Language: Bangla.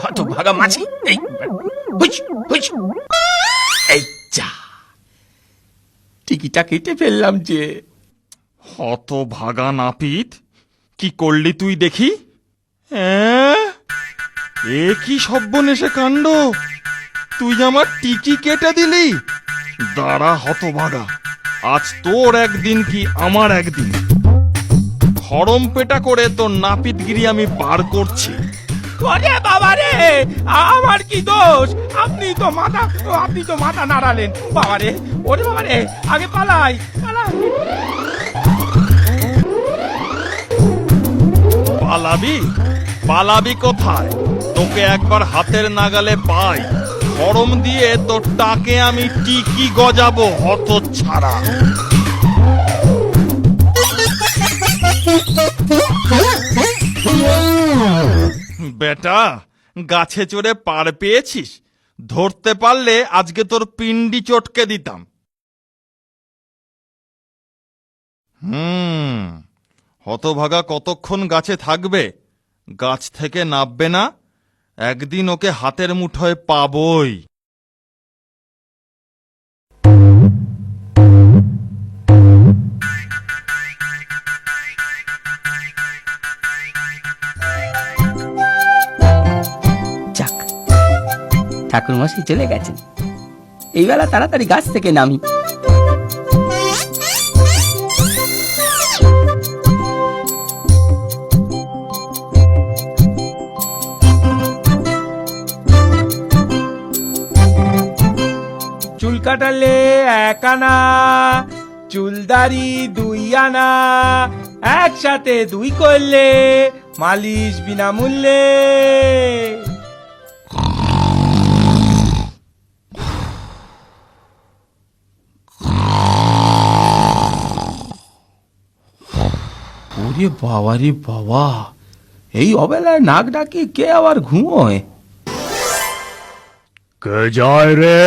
হতভাগা মাছি, এই যা, টিকিটা কেটে ফেললাম যে। হতভাগা নাপিত, কি করলি তুই দেখি? এ কি সর্বনেশে কাণ্ড! তুই আমার টিকি কেটে দিলি। দাঁড়া হতভাগা, আজ তোর একদিন কি আমার একদিন। খড়ম পেটা করে তোর নাপিতগিরি আমি বার করছি। ওরে বাবা রে, আমার কি দোষ? আপনি তো মাথা নাড়ালেন। বাবা রে, ওরে বাবা রে, আগে পালাই। পালাবি কোথায়? তোকে একবার হাতের নাগালে পাই, খড়ম দিয়ে তোর টাকে আমি টিকি গজাবো হতচ্ছাড়া। বেটা, গাছে চড়ে পার পেয়েছিস? ধরতে পারলে আজকে তোর পিন্ডি চটকে দিতাম। হতভাগা কতক্ষণ গাছে থাকবে? গাছ থেকে নামবে না। একদিন ওকে হাতের মুঠোয় পাবই। যাক, ঠাকুরমশাই চলে গেছেন। এই বেলা তাড়াতাড়ি গাছ থেকে নামি। চুল কাটালে 1 আনা, চুলদারি 2 আনা, একসাথে 2 করলে মালিশ বিনামূল্যে। ওরে বাবা রে বাবা, এই অবেলায় নাক ডাকি কে আবার ঘুমোয়? কে যায় রে?